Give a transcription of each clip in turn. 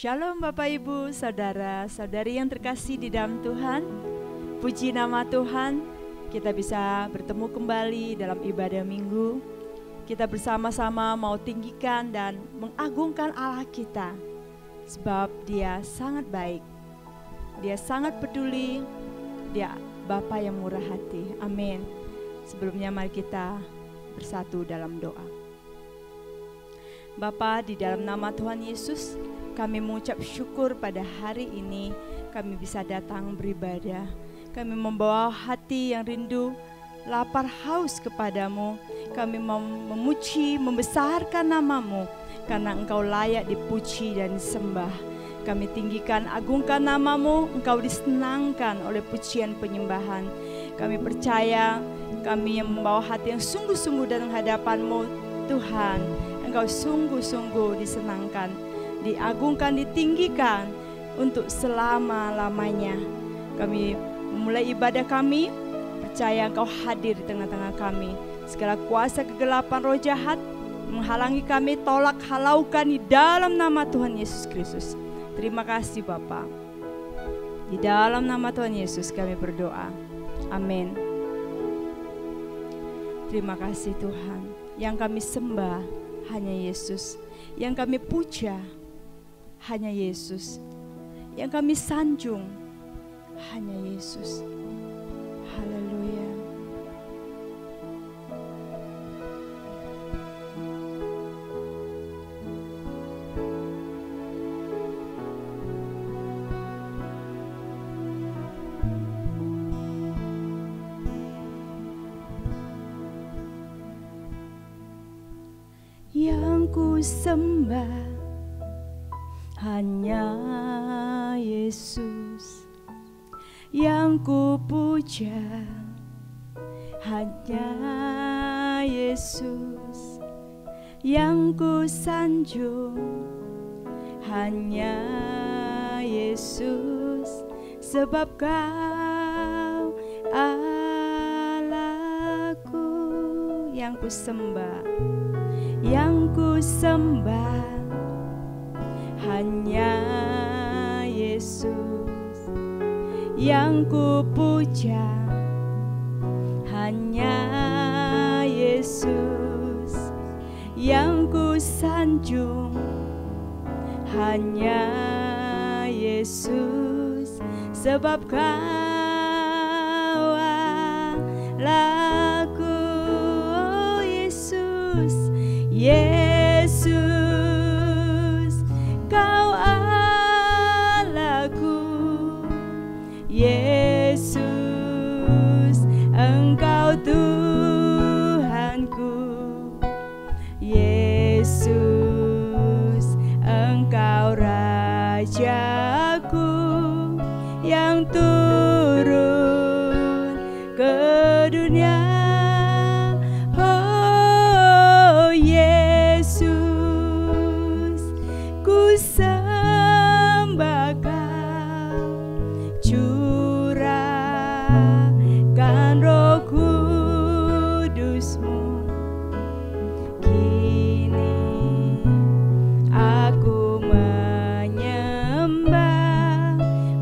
Shalom Bapak Ibu, Saudara-saudari yang terkasih di dalam Tuhan. Puji nama Tuhan, kita bisa bertemu kembali dalam ibadah minggu. Kita bersama-sama mau tinggikan dan mengagungkan Allah kita. Sebab Dia sangat baik, Dia sangat peduli, Dia Bapa yang murah hati. Amin. Sebelumnya mari kita bersatu dalam doa. Bapa, di dalam nama Tuhan Yesus, kami mengucap syukur pada hari ini kami bisa datang beribadah. Kami membawa hati yang rindu, lapar haus kepadamu. Kami mau memuji, membesarkan namamu, karena Engkau layak dipuji dan disembah. Kami tinggikan, agungkan namamu, Engkau disenangkan oleh pujian penyembahan. Kami percaya, kami yang membawa hati yang sungguh-sungguh dalam hadapan-Mu, Tuhan, Engkau sungguh-sungguh disenangkan, diagungkan, ditinggikan untuk selama-lamanya. Kami memulai ibadah kami, percaya Engkau hadir di tengah-tengah kami. Segala kuasa kegelapan roh jahat menghalangi kami, tolak halaukan di dalam nama Tuhan Yesus Kristus. Terima kasih Bapa. Di dalam nama Tuhan Yesus kami berdoa. Amin. Terima kasih Tuhan. Yang kami sembah hanya Yesus. Yang kami puja hanya Yesus. Yang kami sanjung hanya Yesus. Haleluya. Yang ku sembah hanya Yesus, yang ku puja hanya Yesus, yang ku sanjung hanya Yesus, sebab Kau Allahku. Yang ku sembah, yang ku sembah hanya Yesus, yang ku puja hanya Yesus, yang ku sanjung hanya Yesus, sebab Kau Allahku. Oh Yesus, Yesus, Kau Allahku. Yesus, Engkau Tuhanku. Yesus, Engkau Rajaku yang turun ke dunia.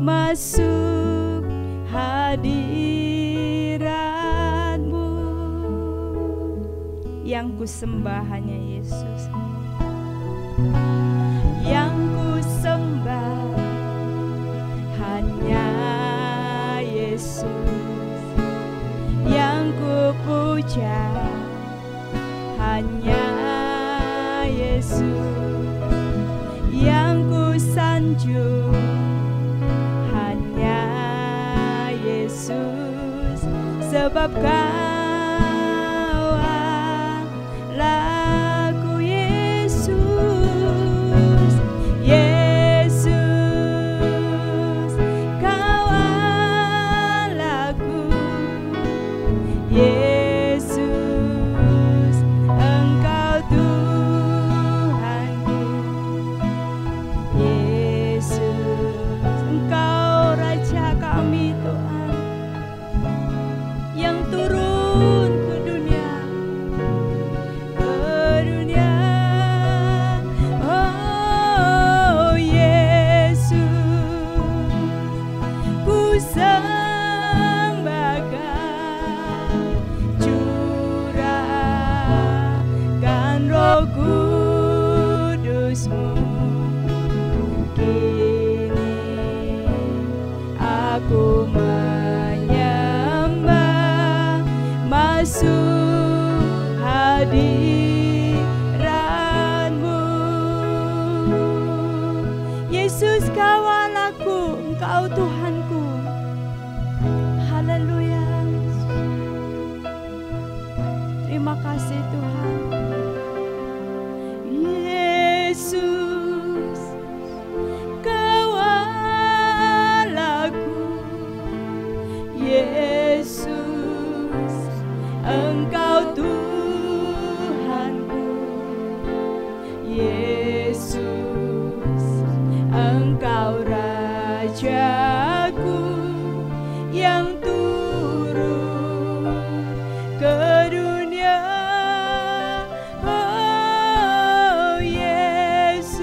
Masuk hadirat-Mu. Yang ku sembah hanya Yesus, yang ku sembah hanya Yesus, yang ku puja hanya Yesus, yang ku sanjung Yesus, sebab Kau Allahku. Yesus, Yesus, Kau Allahku. Yesus, Engkau Tuhanku. Yesus, Engkau Raja kami Tuhan, yang turun ke dunia. Oh Yesus, masuk hadirat-Mu. Yesus, kawal aku, Engkau Tuhanku. Haleluya. Terima kasih Tuhan. Yesus, kawal aku. Yesus, Engkau Tuhanku. Yesus, Engkau Rajaku yang turun ke dunia. Oh Yesus,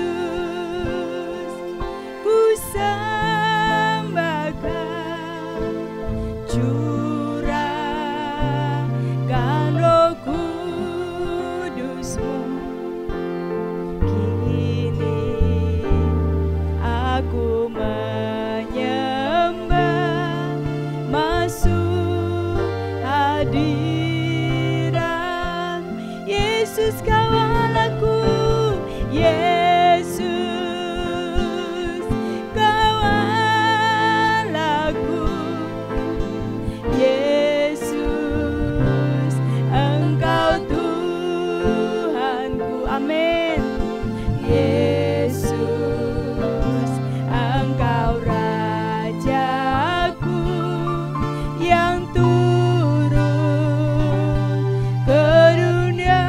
ku sembahkan, curahkan Roh Kudus-Mu. Kini aku menyembah, masuk hadirat. Yesus, kawal aku. Yesus, kawal aku. Yesus, Engkau Tuhanku. Amin. Yesus, Engkau Rajaku yang turun ke dunia.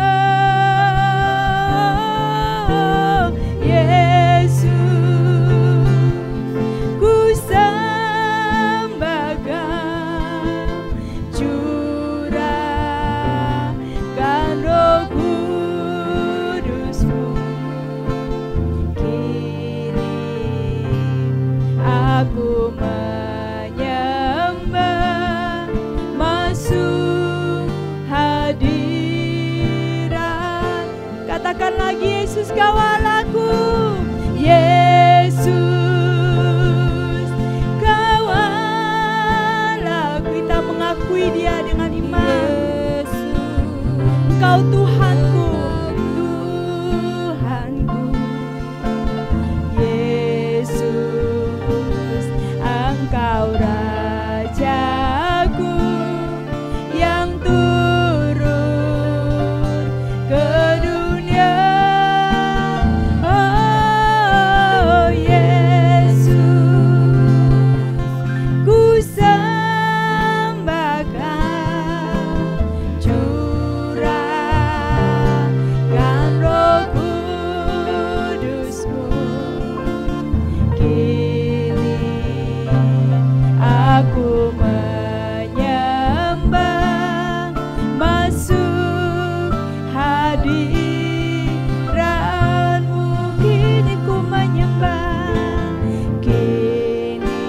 Yesus, ku sembahkan, curahkan Roh Kudus-Mu. Kini aku menyembah, masuk hadirat. Katakan lagi, Yesus, kawal aku. Yesus, kawal aku. Kita mengakui Dia dengan iman. Engkau Tuhanku, Tuhanku. Yesus, Engkau Rajaku yang turun ke dunia. Oh Yesus, ku sembahkan, curahkan Roh Kudus-Mu. Kini aku menyembah, masuk hadirat-Mu. Kini ku menyembah, kini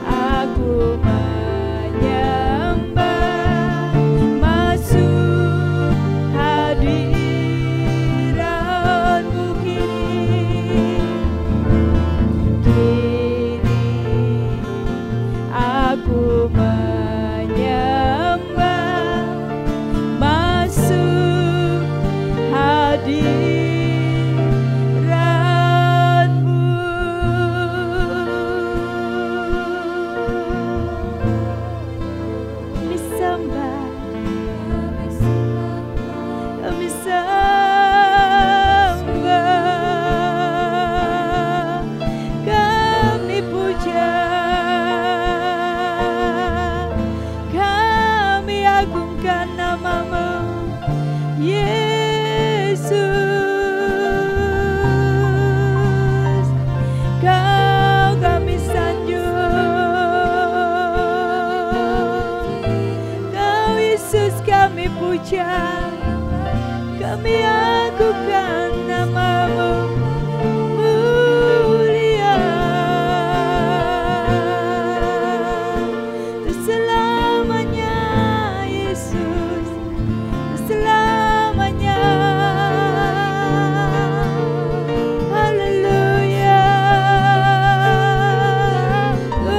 aku menyembah, masuk hadirat-Mu. Kini aku menyembah, masuk hadirat-Mu. Kami sembah, kami sembah, kami puja, kami agungkan nama-Mu. Yesus, Kau kami sanjung, Kau Yesus kami puja, kami agungkan nama-Mu. Mulia selamanya, Yesus, selamanya. Haleluya. Oh,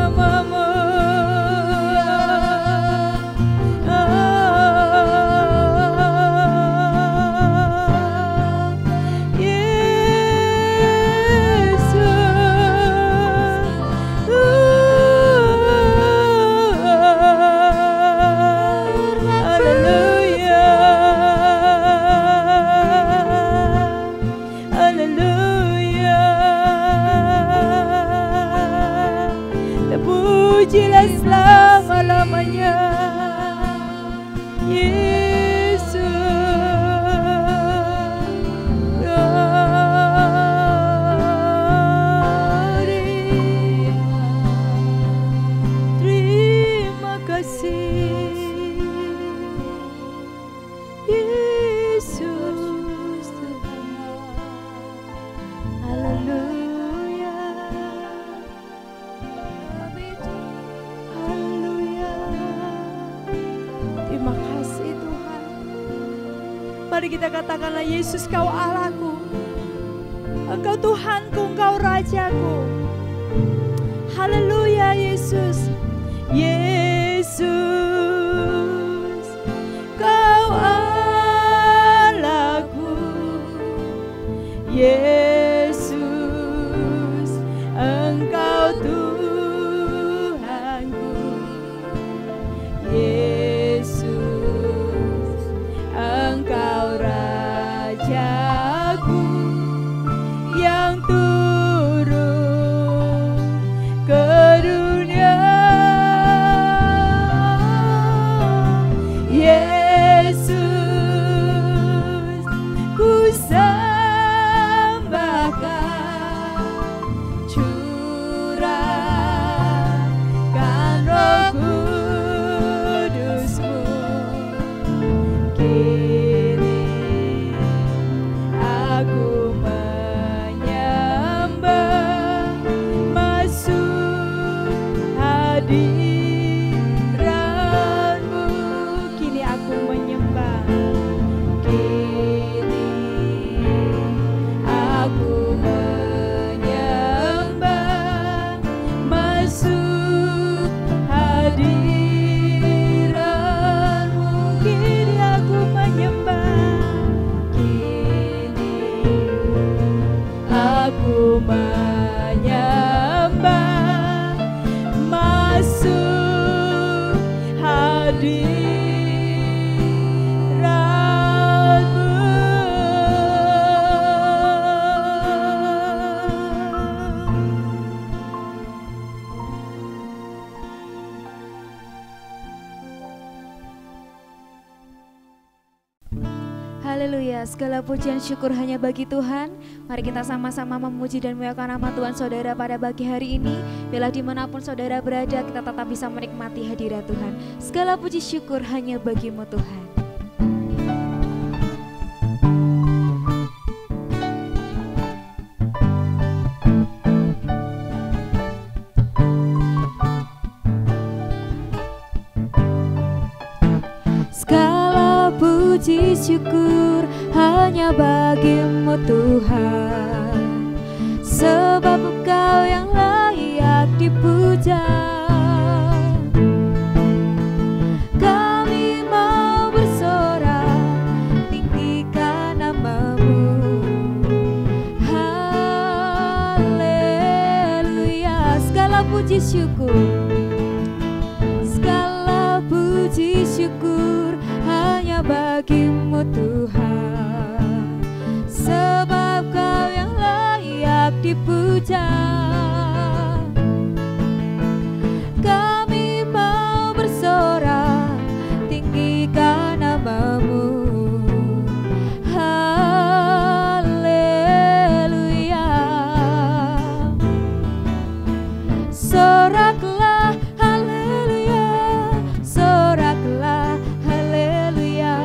namamu. Terpujilah selama-lamanya Yesus. Terima kasih Yesus Tuhan. Haleluya. Terima kasih Tuhan. Mari kita katakanlah, Yesus kau Allahku, Engkau Tuhanku, Engkau Rajaku. Haleluya Yesus. Yesus kau Allahku, Yesus Engkau Tuhanku, Yesus Engkau Rajaku yang turun ke dunia. Yesus ku sembahkan, curahkan Roh Kudus-Mu. Kini aku menyembah, masuk hadirat-Mu. Kini aku menyembah, kini aku menyembah, masuk hadirat-Mu. Kini aku menyembah, kini aku menyembah, masuk hadirat-Mu. Haleluya, segala pujian syukur hanya bagi Tuhan. Mari kita sama-sama memuji dan memuliakan nama Tuhan saudara pada pagi hari ini. Bila dimanapun saudara berada, kita tetap bisa menikmati hadirat Tuhan. Segala puji syukur hanya bagi-Mu Tuhan. Segala puji syukur hanya bagi-Mu Tuhan, sebab Engkau yang layak dipuja. Kami mau bersorak, tinggikan nama-Mu. Haleluya, segala puji syukur, segala puji syukur hanya bagi-Mu Tuhan, sebab Kau yang layak dipuja. Kami mau bersorak, tinggikan nama-Mu. Haleluya, soraklah haleluya, soraklah haleluya,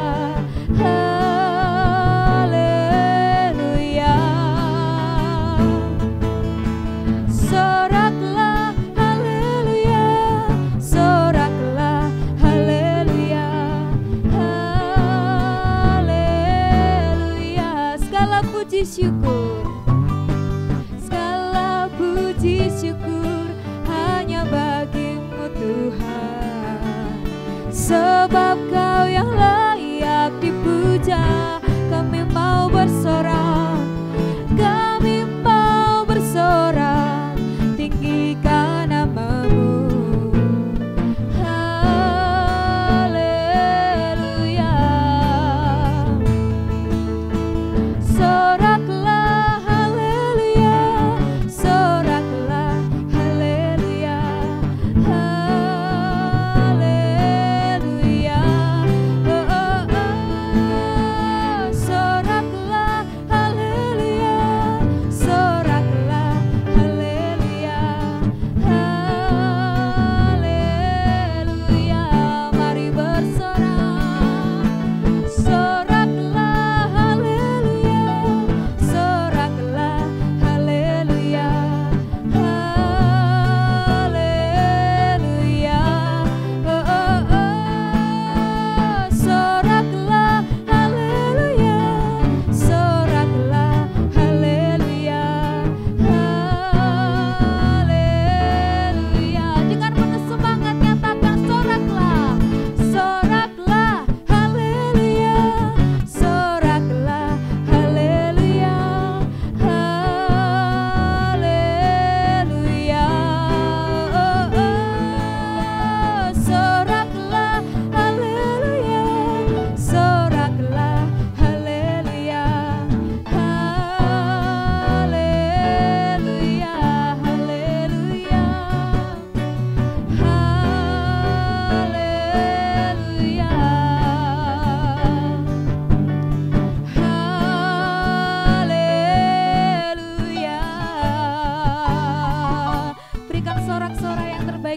haleluya,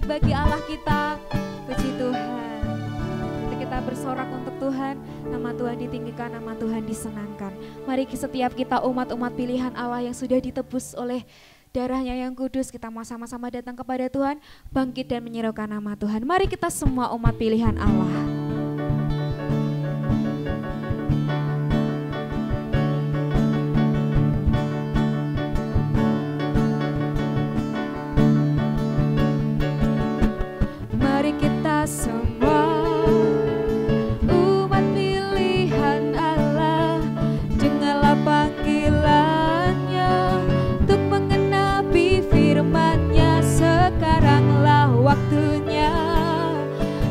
bagi Allah kita. Puji Tuhan. Ketika kita bersorak untuk Tuhan, nama Tuhan ditinggikan, nama Tuhan disenangkan. Mari setiap kita umat-umat pilihan Allah yang sudah ditebus oleh darahnya yang kudus, kita mau sama-sama datang kepada Tuhan, bangkit dan menyerukan nama Tuhan. Mari kita semua umat pilihan Allah. Mari kita semua umat pilihan Allah, dengarlah panggilannya untuk mengenapi firman-Nya. Sekaranglah waktunya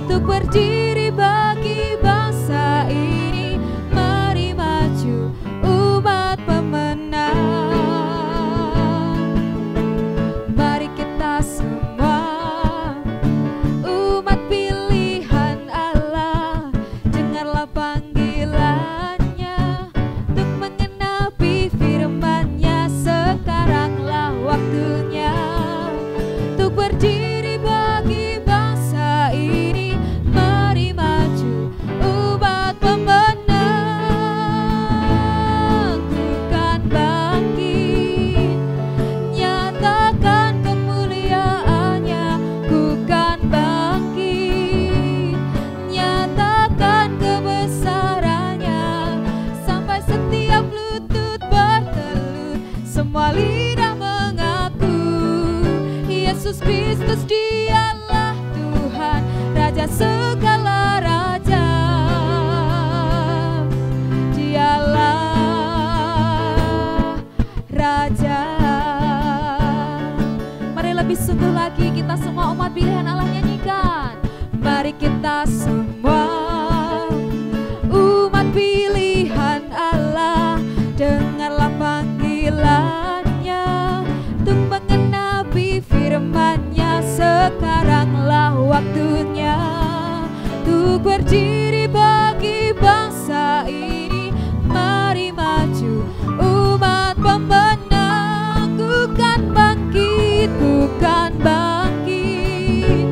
untuk berdiri bagi bangsa ini. Mari maju umat pemenang. Mari kita semua umat pilihan Allah, dengarlah panggilannya untuk mengenapi firman-Nya. Sekaranglah waktunya untuk berdiri bagi bangsa ini. Mari maju umat pemenang. Ku kan bangkit, nyatakan kemuliaan-Nya. Ku kan bangkit, nyatakan kebesaran-Nya. Sampai setiap lutut bertelut, semua lidah mengaku Yesus Kristus Dialah Tuhan, Raja segala raja. Dialah Raja. Mari lebih sungguh lagi kita semua umat pilihan Allah nyanyikan. Mari kita semua umat pilihan Allah, dengarlah panggilannya untuk mengenapi firman-Nya. Sekaranglah waktunya untuk berdiri bagi bangsa ini. Mari maju umat pemenang. Ku kan bangkit, ku kan bangkit,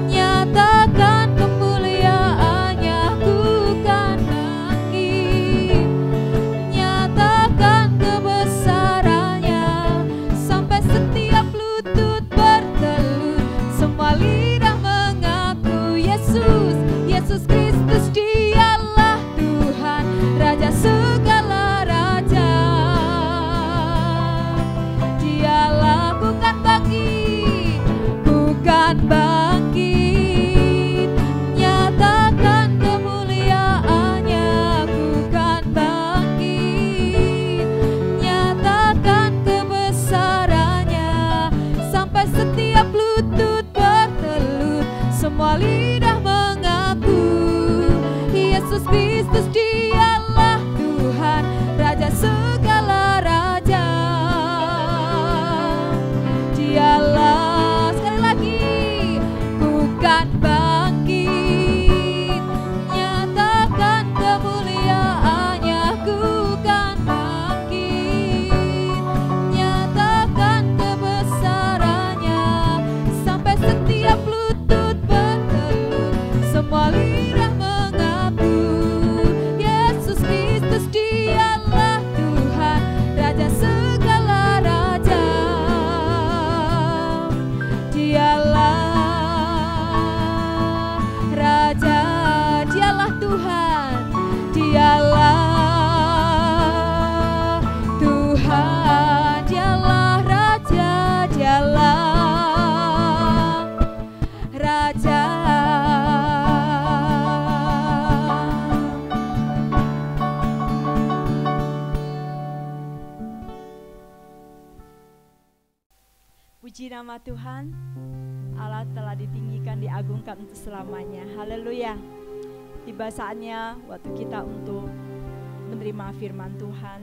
nyatakan kemuliaan-Nya. Ku kan bangkit, nyatakan kebesaran-Nya. Sampai setiap lutut bertelut, semua lidah mengaku Yesus, Yesus Kristus Dialah Tuhan, Raja segala raja. Dialah. Ku kan bangkit, ku kan bangkit, nyatakan kemuliaan-Nya. Ku kan bangkit, nyatakan kebesaran-Nya. Sampai setiap lutut bertelut, semua lidah mengaku Yesus Kristus Dialah Tuhan, Raja segala raja. Dialah. Sekali lagi, ku kan bangkit, nyatakan kemuliaan-Nya. Ku kan bangkit, nyatakan kebesaran-Nya. Sampai setiap lutut bertelut, semua lidah mengaku Yesus Kristus Dialah Tuhan, Raja segala raja. Dialah Raja, Dialah Tuhan, Dialah Tuhan, Dialah Raja, Dialah Raja. Puji nama Tuhan, Allah telah ditinggikan, diagungkan untuk selamanya. Haleluya. Tiba saatnya waktu kita untuk menerima firman Tuhan.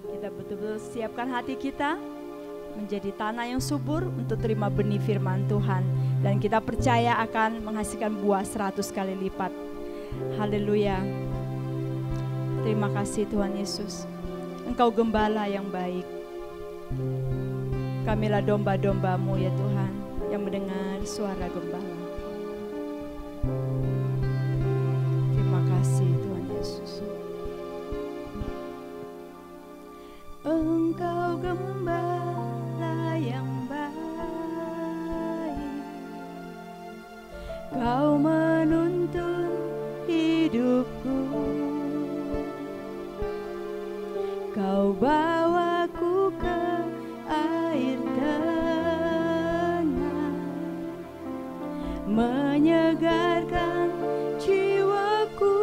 Kita betul-betul siapkan hati kita menjadi tanah yang subur untuk terima benih firman Tuhan. Dan kita percaya akan menghasilkan buah 100 kali lipat. Haleluya. Terima kasih Tuhan Yesus. Engkau gembala yang baik. Kamilah domba-domba-Mu ya Tuhan, yang mendengar suara gembala. Terima kasih Tuhan Yesus. Engkau gembala yang baik, Kau menuntun hidupku, Kau bawaku ke air tenang, menyegarkan jiwaku.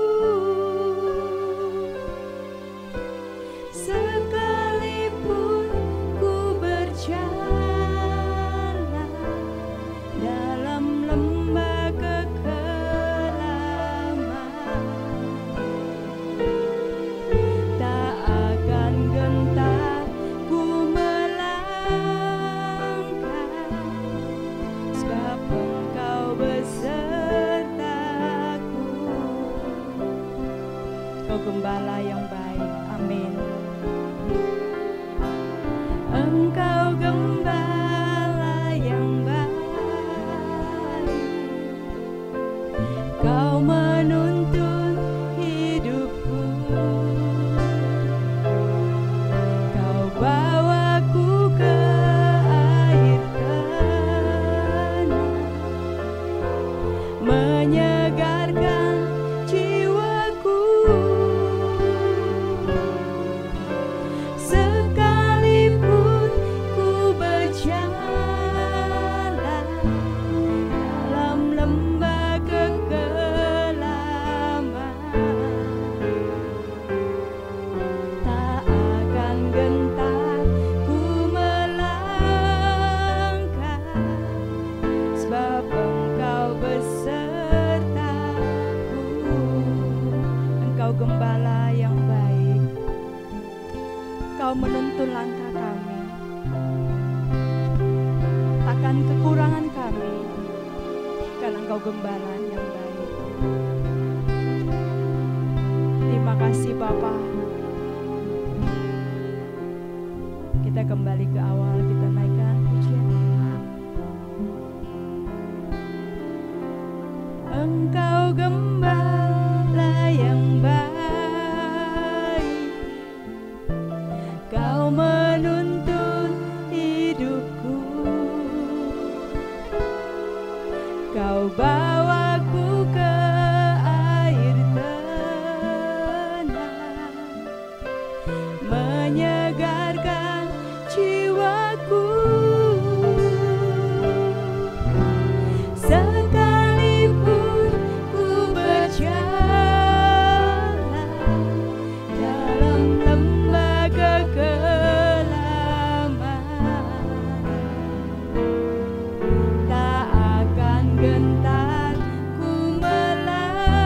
Sekalipun ku berjalan dalam lembah kekelaman, tak akan gentar ku melangkah, sebab Engkau besertaku. Kau gembala yang baik. Amin. Engkau gembala yang baik, Kau menuntun hidupku, Kau bawaku ke air tenang, menyegarkan jiwaku. Sekalipun ku berjalan dalam lembah kekelaman, tak akan gentar ku melangkah, sebab Engkau besertaku. Engkau gembala yang baik, Kau menuntun langkah kami, takkan kekurangan kami, karena Engkau gembala yang baik. Terima kasih Bapa. Kita kembali ke awal, kita naikkan pujian. Engkau gembala yang baik, Kau menuntun hidupku, Kau bawaku ke air tenang, menyegarkan jiwaku. Sekalipun ku berjalan dalam lembah kekelaman, tak akan gentar ku melangkah,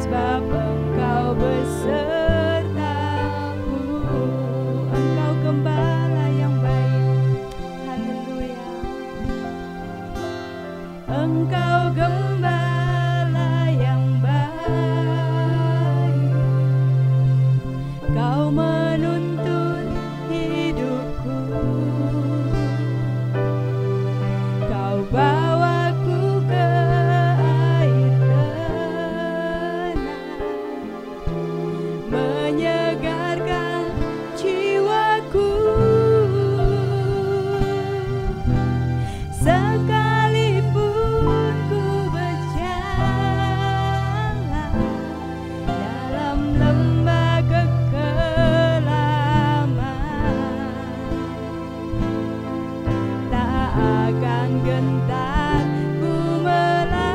sebab Engkau besertaku. Engkau gembala yang baik. Haleluya. Engkau gembala yang baik, Kau menuntun hidupku, Kau bawaku ke air tenang, menyegarkan jiwaku. Sekalipun ku berjalan dalam lembah kekelaman, tak akan gentar ku melangkah,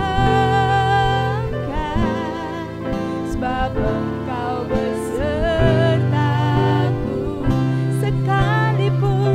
sebab Engkau besertaku. Sekalipun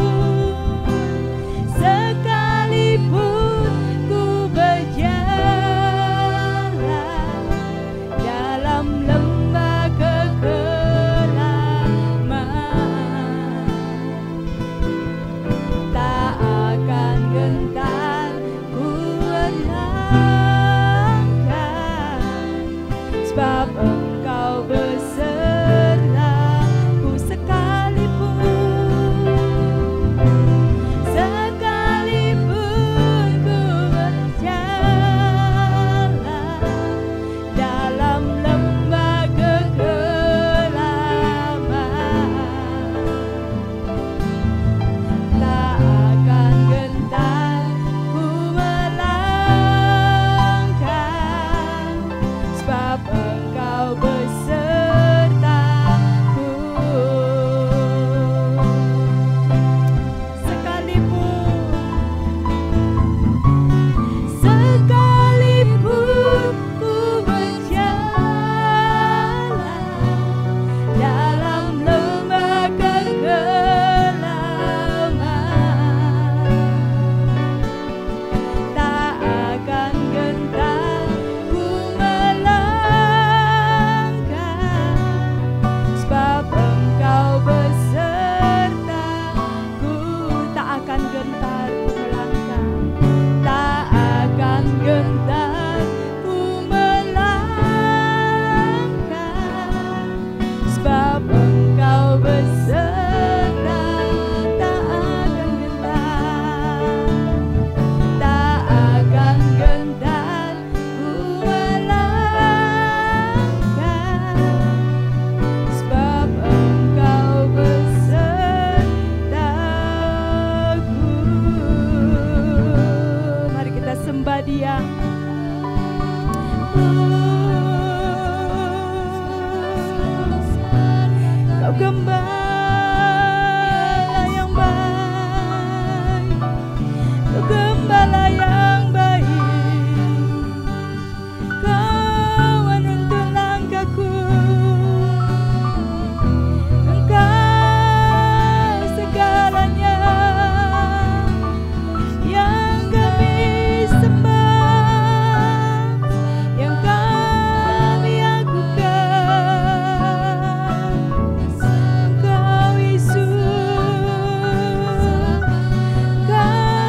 Dia. Kau gembala yang baik, Kau gembala yang baik, Kau menuntun langkahku, Engkau segalanya yang kami sembah, yang kami agungkan. Engkau Yesus, Engkau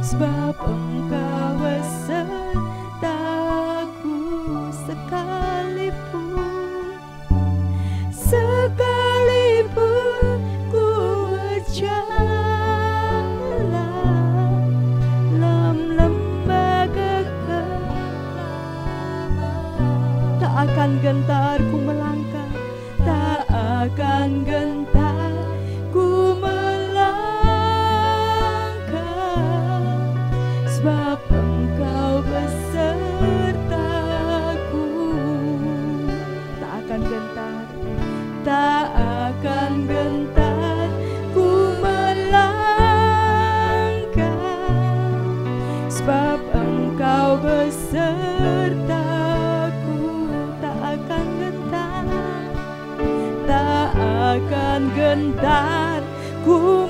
sebab Engkau besertaku sekalipun ku berjalan dalam lembah kegelapan, tak akan gentar ku melangkah, tak akan gentar ku sebab Engkau besertaku. Tak akan gentar, tak akan gentar ku melangkah, sebab Engkau besertaku. Tak akan gentar, tak akan gentar ku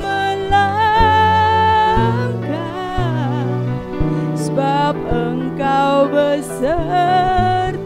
sebab Engkau besertaku.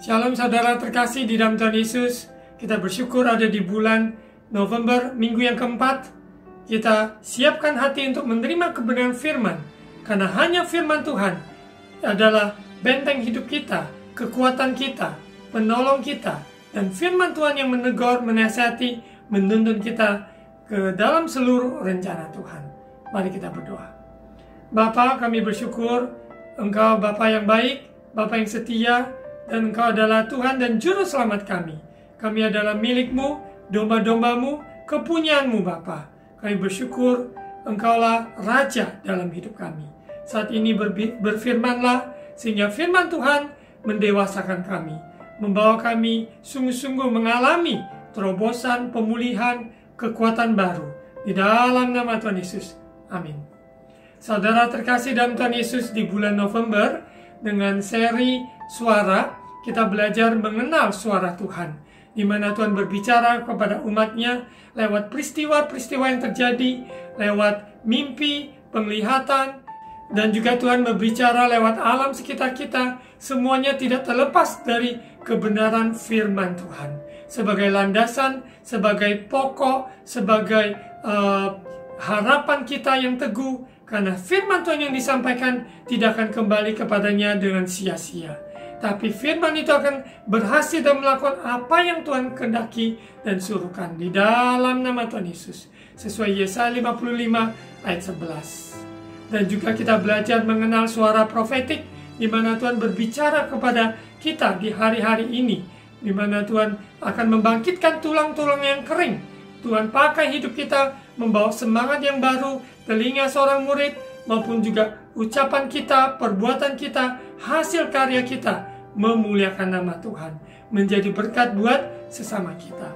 Shalom saudara terkasih di dalam Tuhan Yesus. Kita bersyukur ada di bulan November, minggu yang keempat. Kita siapkan hati untuk menerima kebenaran firman, karena hanya firman Tuhan adalah benteng hidup kita, kekuatan kita, penolong kita, dan firman Tuhan yang menegur, menasihati, menuntun kita ke dalam seluruh rencana Tuhan. Mari kita berdoa. Bapa, kami bersyukur Engkau Bapa yang baik, Bapa yang setia, dan Engkau adalah Tuhan dan Juru Selamat kami. Kami adalah milik-Mu, domba-domba-Mu, kepunyaan-Mu Bapa. Kami bersyukur Engkaulah Raja dalam hidup kami. Saat ini berfirmanlah, sehingga firman Tuhan mendewasakan kami, membawa kami sungguh-sungguh mengalami terobosan, pemulihan, kekuatan baru. Di dalam nama Tuhan Yesus. Amin. Saudara terkasih dalam Tuhan Yesus, di bulan November, dengan seri suara, kita belajar mengenal suara Tuhan, di mana Tuhan berbicara kepada umatnya lewat peristiwa-peristiwa yang terjadi, lewat mimpi, penglihatan, dan juga Tuhan berbicara lewat alam sekitar kita. Semuanya tidak terlepas dari kebenaran firman Tuhan, sebagai landasan, sebagai pokok, sebagai harapan kita yang teguh, karena firman Tuhan yang disampaikan tidak akan kembali kepadanya dengan sia-sia. Tapi firman itu akan berhasil dan melakukan apa yang Tuhan kehendaki dan suruhkan. Di dalam nama Tuhan Yesus. Sesuai Yesaya 55 ayat 11. Dan juga kita belajar mengenal suara profetik, di mana Tuhan berbicara kepada kita di hari-hari ini, di mana Tuhan akan membangkitkan tulang-tulang yang kering. Tuhan pakai hidup kita, membawa semangat yang baru, telinga seorang murid, maupun juga ucapan kita, perbuatan kita, hasil karya kita, memuliakan nama Tuhan, menjadi berkat buat sesama kita.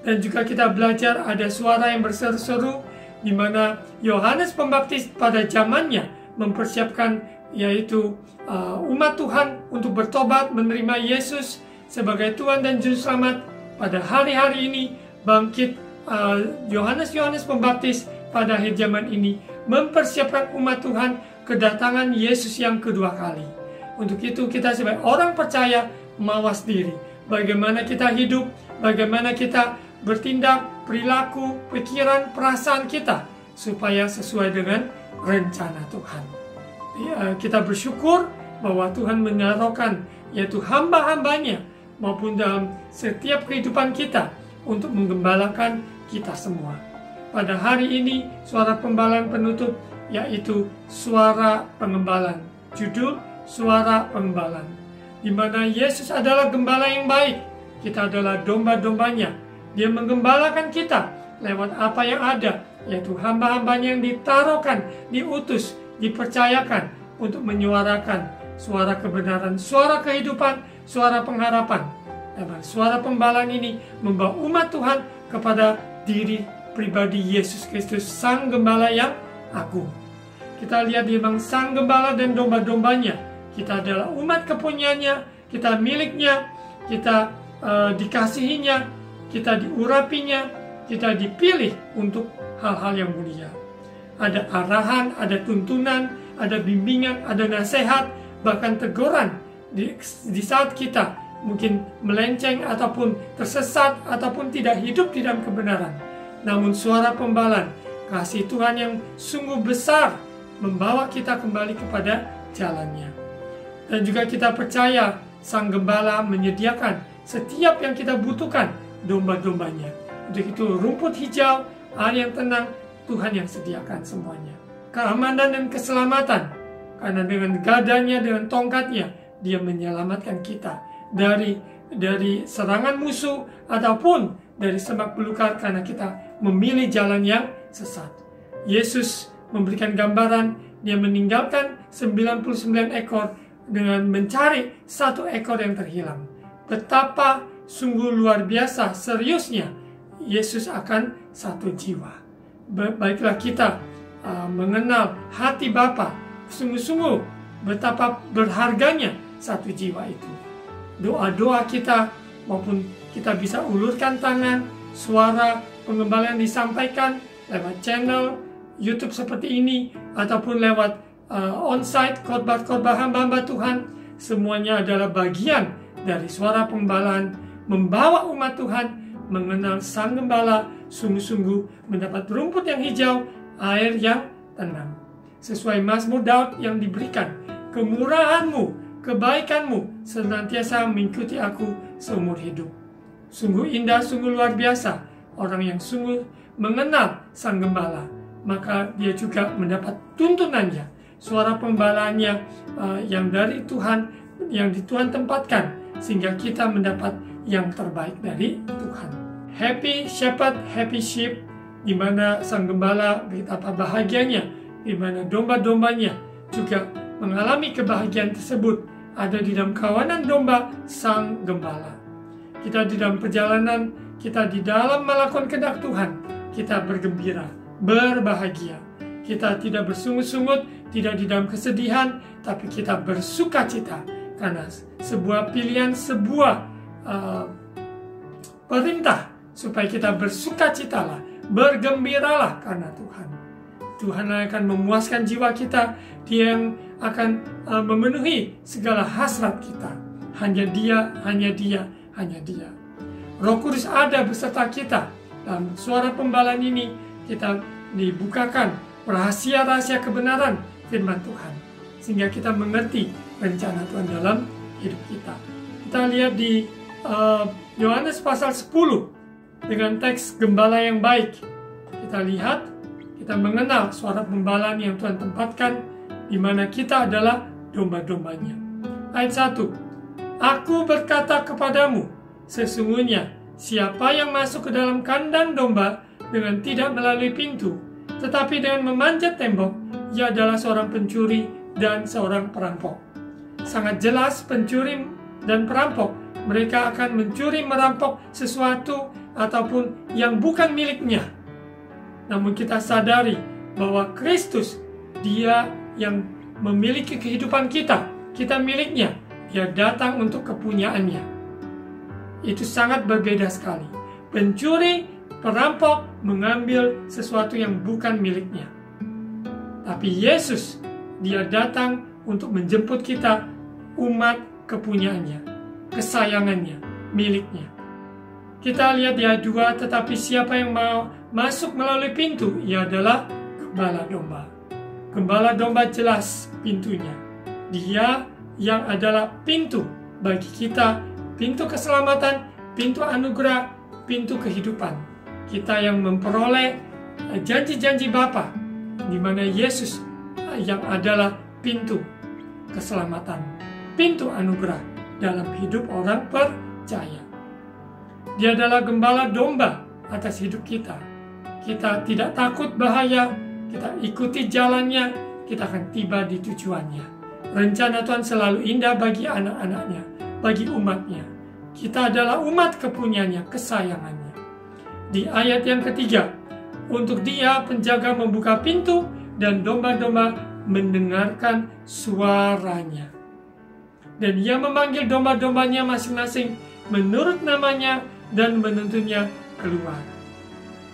Dan juga kita belajar ada suara yang berseru-seru, di mana Yohanes Pembaptis pada zamannya mempersiapkan, yaitu umat Tuhan untuk bertobat, menerima Yesus sebagai Tuhan dan Juru Selamat. Pada hari-hari ini bangkit Yohanes Pembaptis pada akhir zaman ini mempersiapkan umat Tuhan kedatangan Yesus yang kedua kali. Untuk itu kita sebagai orang percaya mawas diri, bagaimana kita hidup, bagaimana kita bertindak, perilaku, pikiran, perasaan kita, supaya sesuai dengan rencana Tuhan. Kita bersyukur bahwa Tuhan menaruhkan, yaitu hamba-hambanya, maupun dalam setiap kehidupan kita, untuk menggembalakan kita semua. Pada hari ini, suara pembalan penutup, yaitu suara pengembalan. Judul, suara pengembalan. Di mana Yesus adalah gembala yang baik, kita adalah domba-dombanya. Dia menggembalakan kita lewat apa yang ada, yaitu hamba-hambanya yang ditaruhkan, diutus, dipercayakan untuk menyuarakan suara kebenaran, suara kehidupan, suara pengharapan. Dan suara pembalan ini membawa umat Tuhan kepada diri pribadi Yesus Kristus, Sang Gembala yang agung. Kita lihat di bang Sang Gembala dan domba-dombanya. Kita adalah umat kepunyaannya, kita miliknya, kita dikasihinya, kita diurapinya, kita dipilih untuk hal-hal yang mulia. Ada arahan, ada tuntunan, ada bimbingan, ada nasihat, bahkan teguran di saat kita mungkin melenceng ataupun tersesat ataupun tidak hidup di dalam kebenaran. Namun suara pembalan, kasih Tuhan yang sungguh besar membawa kita kembali kepada jalannya. Dan juga kita percaya Sang Gembala menyediakan setiap yang kita butuhkan, domba-dombanya. Untuk itu rumput hijau, air yang tenang, Tuhan yang sediakan semuanya. Keamanan dan keselamatan, karena dengan gadanya, dengan tongkatnya, Dia menyelamatkan kita dari serangan musuh ataupun dari semak belukar, karena kita memilih jalan yang sesat. Yesus memberikan gambaran, Dia meninggalkan 99 ekor dengan mencari 1 ekor yang terhilang. Betapa sungguh luar biasa seriusnya Yesus akan 1 jiwa. Baiklah kita mengenal hati Bapa, sungguh-sungguh betapa berharganya 1 jiwa itu. Doa-doa kita maupun kita bisa ulurkan tangan, suara pengembalaan disampaikan lewat channel YouTube seperti ini, ataupun lewat onsite khotbah-khotbah hamba-hamba Tuhan. Semuanya adalah bagian dari suara pengembalaan, membawa umat Tuhan mengenal Sang Gembala, sungguh-sungguh mendapat rumput yang hijau, air yang tenang. Sesuai Mazmur Daud yang diberikan, kemurahan-Mu, kebaikan-Mu senantiasa mengikuti aku seumur hidup. Sungguh indah, sungguh luar biasa orang yang sungguh mengenal Sang Gembala, maka dia juga mendapat tuntunannya, suara pembalaannya yang dari Tuhan, yang di Tuhan tempatkan, sehingga kita mendapat yang terbaik dari Tuhan. Happy shepherd, happy sheep, di mana Sang Gembala betapa bahagianya, di mana domba-dombanya juga mengalami kebahagiaan tersebut, ada di dalam kawanan domba Sang Gembala. Kita di dalam perjalanan, kita di dalam melakukan kehendak Tuhan, kita bergembira, berbahagia. Kita tidak bersungut-sungut, tidak di dalam kesedihan, tapi kita bersukacita karena sebuah pilihan, sebuah perintah supaya kita bersukacitalah, bergembiralah karena Tuhan. Tuhan akan memuaskan jiwa kita, Dia yang akan memenuhi segala hasrat kita. Hanya Dia, hanya Dia, hanya Dia. Roh Kudus ada beserta kita. Dalam suara pembalaan ini kita dibukakan rahasia-rahasia kebenaran firman Tuhan, sehingga kita mengerti rencana Tuhan dalam hidup kita. Kita lihat di Yohanes pasal 10 dengan teks gembala yang baik. Kita lihat, kita mengenal suara pembalaan yang Tuhan tempatkan, di mana kita adalah domba-dombanya. Ayat 1, Aku berkata kepadamu, sesungguhnya siapa yang masuk ke dalam kandang domba dengan tidak melalui pintu, tetapi dengan memanjat tembok, ia adalah seorang pencuri dan seorang perampok. Sangat jelas pencuri dan perampok, mereka akan mencuri merampok sesuatu ataupun yang bukan miliknya. Namun kita sadari bahwa Kristus, Dia yang memiliki kehidupan kita, kita miliknya. Dia datang untuk kepunyaannya. Itu sangat berbeda sekali. Pencuri, perampok mengambil sesuatu yang bukan miliknya. Tapi Yesus, Dia datang untuk menjemput kita, umat kepunyaannya, kesayangannya, miliknya. Kita lihat di ayat 2, tetapi siapa yang mau masuk melalui pintu, ia adalah gembala domba. Gembala domba jelas pintunya. Dia yang adalah pintu bagi kita, pintu keselamatan, pintu anugerah, pintu kehidupan. Kita yang memperoleh janji-janji Bapa, di mana Yesus yang adalah pintu keselamatan, pintu anugerah dalam hidup orang percaya. Dia adalah gembala domba atas hidup kita. Kita tidak takut bahaya, kita ikuti jalannya, kita akan tiba di tujuannya. Rencana Tuhan selalu indah bagi anak-anaknya, bagi umatnya. Kita adalah umat kepunyaannya, kesayangannya. Di ayat yang ketiga, untuk Dia penjaga membuka pintu dan domba-domba mendengarkan suaranya. Dan Ia memanggil domba-dombanya masing-masing menurut namanya dan menuntunnya keluar.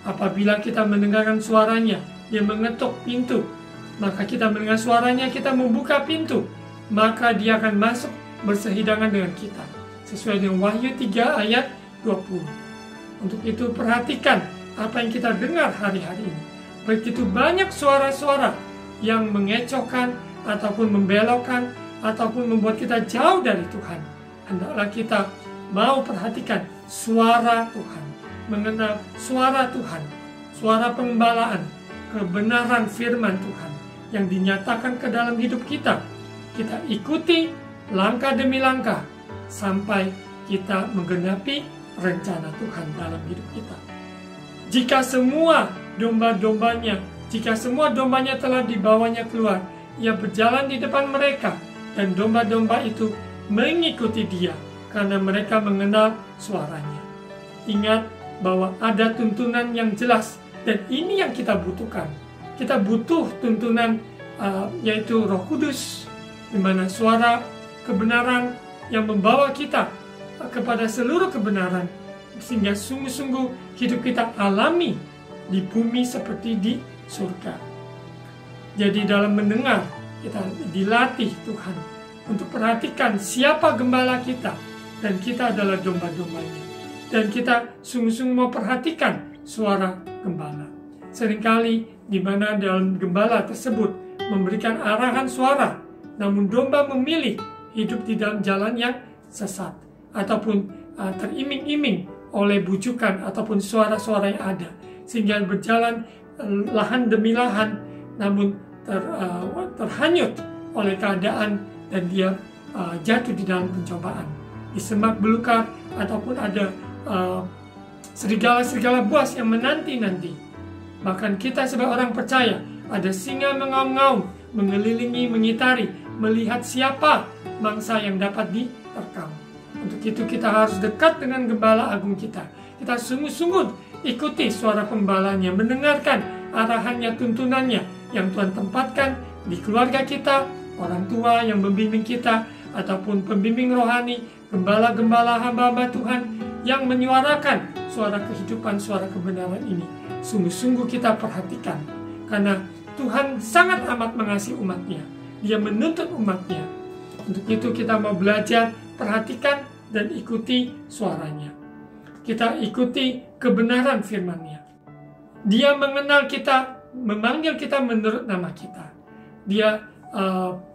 Apabila kita mendengarkan suaranya, Dia mengetuk pintu, maka kita mendengar suaranya, kita membuka pintu, maka Dia akan masuk bersehidangan dengan kita. Sesuai dengan Wahyu 3 ayat 20. Untuk itu perhatikan apa yang kita dengar hari-hari ini. Begitu banyak suara-suara yang mengecohkan, ataupun membelokkan, ataupun membuat kita jauh dari Tuhan. Hendaklah kita mau perhatikan suara Tuhan, mengenal suara Tuhan, suara pembalaan, kebenaran firman Tuhan yang dinyatakan ke dalam hidup kita. Kita ikuti langkah demi langkah sampai kita menggenapi rencana Tuhan dalam hidup kita. Jika semua domba-dombanya, jika semua dombanya telah dibawanya keluar, Ia berjalan di depan mereka, dan domba-domba itu mengikuti Dia karena mereka mengenal suaranya. Ingat bahwa ada tuntunan yang jelas, dan ini yang kita butuhkan. Kita butuh tuntunan yaitu Roh Kudus, di mana suara kebenaran yang membawa kita kepada seluruh kebenaran, sehingga sungguh-sungguh hidup kita alami di bumi seperti di surga. Jadi dalam mendengar, kita dilatih Tuhan untuk perhatikan siapa gembala kita, dan kita adalah domba-dombanya. Dan kita sungguh-sungguh mau perhatikan suara gembala. Seringkali di mana dalam gembala tersebut memberikan arahan suara, namun domba memilih hidup di dalam jalan yang sesat, ataupun teriming-iming oleh bujukan ataupun suara-suara yang ada, sehingga berjalan lahan demi lahan, namun terhanyut oleh keadaan dan dia jatuh di dalam pencobaan, di semak belukar, ataupun ada serigala-serigala buas yang menanti-nanti. Bahkan kita sebagai orang percaya, ada singa mengaum-ngaum, mengelilingi, mengitari, melihat siapa mangsa yang dapat diterkam. Untuk itu kita harus dekat dengan Gembala Agung kita. Kita sungguh-sungguh ikuti suara pembalanya, mendengarkan arahannya, tuntunannya yang Tuhan tempatkan di keluarga kita, orang tua yang membimbing kita, ataupun pembimbing rohani, gembala-gembala hamba-hamba Tuhan yang menyuarakan suara kehidupan, suara kebenaran ini. Sungguh-sungguh kita perhatikan, karena Tuhan sangat amat mengasihi umatnya. Dia menuntut umatnya. Untuk itu kita mau belajar, perhatikan, dan ikuti suaranya. Kita ikuti kebenaran firman-Nya. Dia mengenal kita, memanggil kita menurut nama kita. Dia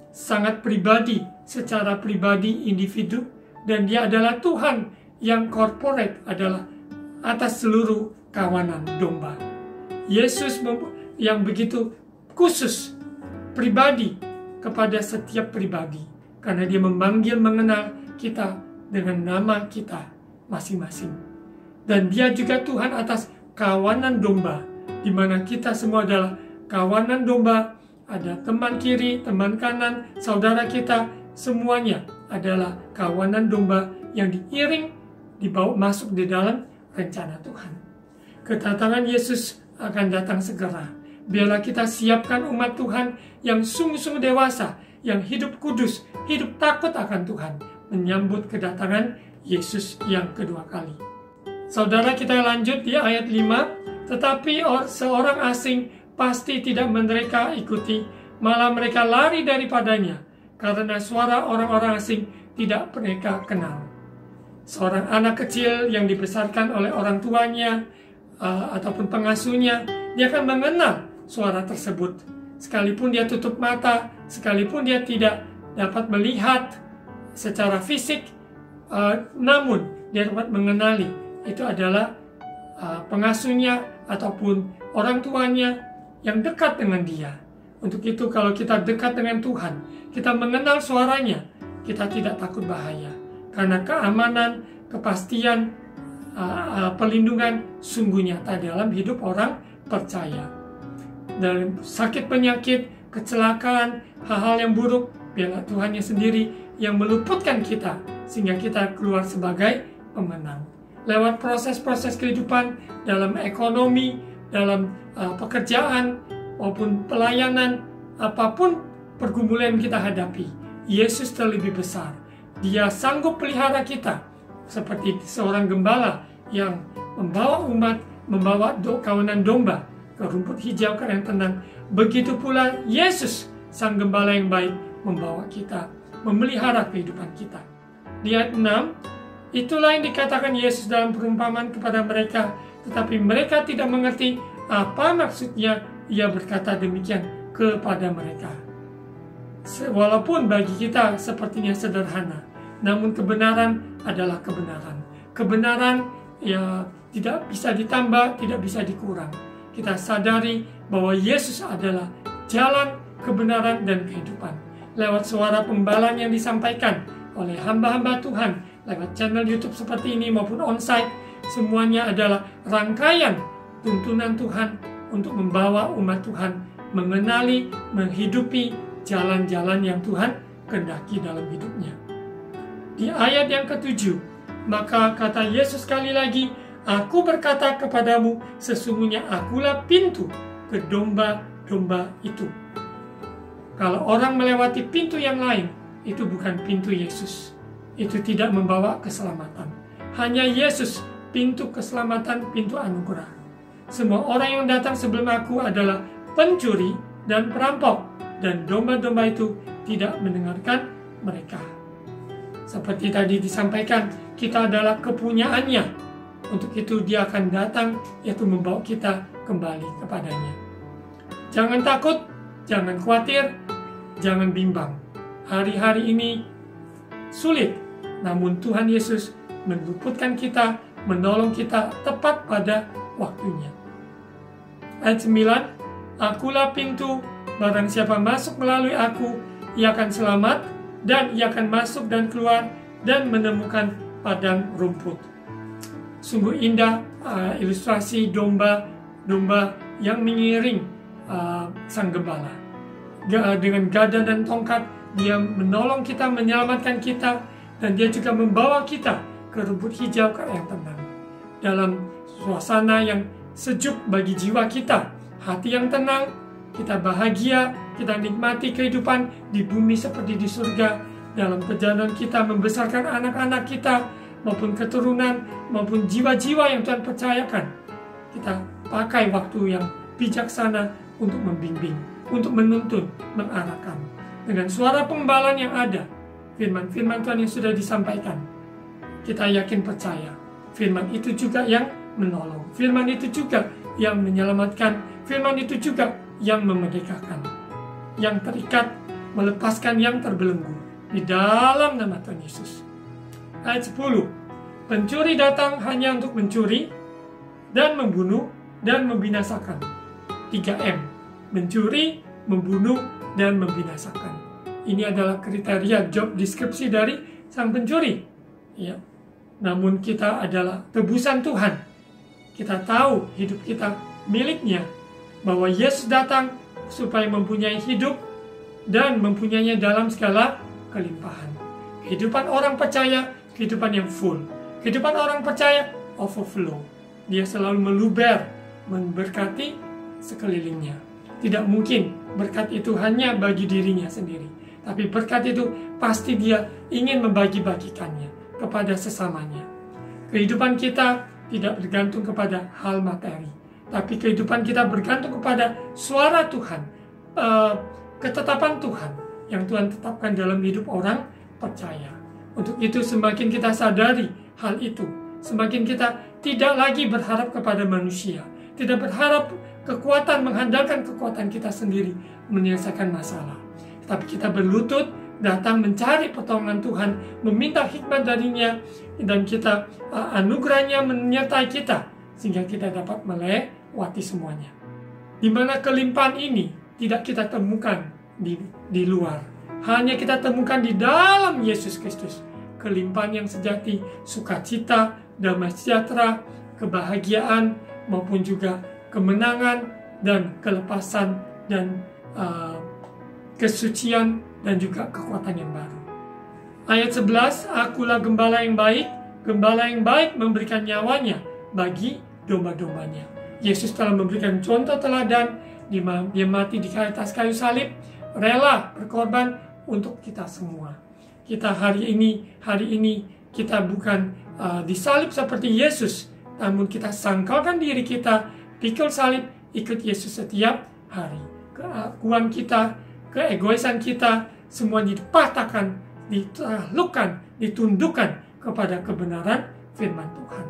sangat pribadi, secara pribadi, individu, dan dia adalah Tuhan yang corporate, adalah atas seluruh kawanan domba. Yesus yang begitu khusus, pribadi kepada setiap pribadi, karena dia memanggil, mengenal kita dengan nama kita masing-masing. Dan dia juga Tuhan atas kawanan domba, di mana kita semua adalah kawanan domba. Ada teman kiri, teman kanan, saudara kita, semuanya adalah kawanan domba yang diiring, dibawa masuk di dalam rencana Tuhan. Kedatangan Yesus akan datang segera. Biarlah kita siapkan umat Tuhan yang sungguh-sungguh dewasa, yang hidup kudus, hidup takut akan Tuhan, menyambut kedatangan Yesus yang kedua kali. Saudara, kita lanjut di ayat 5. Tetapi seorang asing pasti tidak mereka ikuti, malah mereka lari daripadanya, karena suara orang-orang asing tidak mereka kenal. Seorang anak kecil yang dibesarkan oleh orang tuanya ataupun pengasuhnya, dia akan mengenal suara tersebut. Sekalipun dia tutup mata, sekalipun dia tidak dapat melihat secara fisik, namun dia dapat mengenali itu adalah pengasuhnya ataupun orang tuanya yang dekat dengan dia. Untuk itu kalau kita dekat dengan Tuhan, kita mengenal suaranya, kita tidak takut bahaya. Karena keamanan, kepastian, perlindungan sungguh nyata dalam hidup orang percaya. Dalam sakit penyakit, kecelakaan, hal-hal yang buruk, biarlah Tuhannya sendiri yang meluputkan kita, sehingga kita keluar sebagai pemenang. Lewat proses-proses kehidupan, dalam ekonomi, dalam pekerjaan, maupun pelayanan, apapun pergumulan yang kita hadapi, Yesus terlebih besar. Dia sanggup pelihara kita, seperti seorang gembala yang membawa umat, membawa kawanan domba ke rumput hijau yang tenang. Begitu pula Yesus, sang gembala yang baik, membawa kita, memelihara kehidupan kita. Di ayat 6, itulah yang dikatakan Yesus dalam perumpamaan kepada mereka, tetapi mereka tidak mengerti apa maksudnya ia berkata demikian kepada mereka. Walaupun bagi kita sepertinya sederhana, namun kebenaran adalah kebenaran. Kebenaran ya tidak bisa ditambah, tidak bisa dikurang. Kita sadari bahwa Yesus adalah jalan, kebenaran, dan kehidupan. Lewat suara pembalaan yang disampaikan oleh hamba-hamba Tuhan, lewat channel YouTube seperti ini maupun onsite, semuanya adalah rangkaian tuntunan Tuhan untuk membawa umat Tuhan mengenali, menghidupi jalan-jalan yang Tuhan kehendaki dalam hidupnya. Di ayat yang ke-7, maka kata Yesus sekali lagi, aku berkata kepadamu, sesungguhnya akulah pintu ke domba-domba itu. Kalau orang melewati pintu yang lain, itu bukan pintu Yesus. Itu tidak membawa keselamatan. Hanya Yesus, pintu keselamatan, pintu anugerah. Semua orang yang datang sebelum aku adalah pencuri dan perampok, dan domba-domba itu tidak mendengarkan mereka. Seperti tadi disampaikan, kita adalah kepunyaannya. Untuk itu dia akan datang, yaitu membawa kita kembali kepadanya. Jangan takut, jangan khawatir, jangan bimbang. Hari-hari ini sulit, namun Tuhan Yesus meluputkan kita, menolong kita tepat pada waktunya. Ayat 9, Akulah pintu, barang siapa masuk melalui aku, ia akan selamat, dan ia akan masuk dan keluar, dan menemukan padang rumput. Sungguh indah ilustrasi domba yang mengiring sang gembala. Dengan gada dan tongkat, dia menolong kita, menyelamatkan kita, dan dia juga membawa kita ke rumput hijau yang tenang. Dalam suasana yang sejuk bagi jiwa kita, hati yang tenang, kita bahagia, kita nikmati kehidupan di bumi seperti di surga. Dalam perjalanan kita membesarkan anak-anak kita, maupun keturunan, maupun jiwa-jiwa yang Tuhan percayakan. Kita pakai waktu yang bijaksana untuk membimbing, untuk menuntun, mengarahkan. Dengan suara penggembalaan yang ada, firman-firman Tuhan yang sudah disampaikan, kita yakin percaya, firman itu juga yang menolong, firman itu juga yang menyelamatkan, firman itu juga yang memerdekakan, yang terikat, melepaskan yang terbelenggu, di dalam nama Tuhan Yesus. Ayat 10, pencuri datang hanya untuk mencuri, dan membunuh, dan membinasakan. 3M, mencuri, membunuh, dan membinasakan. Ini adalah kriteria job deskripsi dari sang pencuri. Ya. Namun kita adalah tebusan Tuhan. Kita tahu hidup kita miliknya, bahwa Yesus datang supaya mempunyai hidup, dan mempunyainya dalam segala kelimpahan. Kehidupan orang percaya, kehidupan yang full. Kehidupan orang percaya overflow. Dia selalu meluber, memberkati sekelilingnya. Tidak mungkin berkat itu hanya bagi dirinya sendiri, tapi berkat itu pasti dia ingin membagi-bagikannya kepada sesamanya. Kehidupan kita tidak bergantung kepada hal materi, tapi kehidupan kita bergantung kepada suara Tuhan, ketetapan Tuhan yang Tuhan tetapkan dalam hidup orang percaya. Untuk itu semakin kita sadari hal itu, semakin kita tidak lagi berharap kepada manusia, tidak berharap kekuatan, mengandalkan kekuatan kita sendiri menyelesaikan masalah. Tapi kita berlutut, datang mencari pertolongan Tuhan, meminta hikmat darinya, dan kita anugerahnya menyertai kita, sehingga kita dapat melewati semuanya. Di mana kelimpahan ini tidak kita temukan di luar, hanya kita temukan di dalam Yesus Kristus. Kelimpahan yang sejati, sukacita, damai sejahtera, kebahagiaan, maupun juga kemenangan dan kelepasan dan kesucian dan juga kekuatan yang baru. Ayat 11, Akulah gembala yang baik memberikan nyawanya bagi domba-dombanya. Yesus telah memberikan contoh teladan, dia mati di atas kayu salib, rela berkorban untuk kita semua. Kita hari ini kita bukan disalib seperti Yesus, namun kita sangkalkan diri kita, pikul salib, ikut Yesus setiap hari. Keakuan kita, keegoisan kita, semuanya dipatahkan, ditaklukkan, ditundukkan kepada kebenaran firman Tuhan.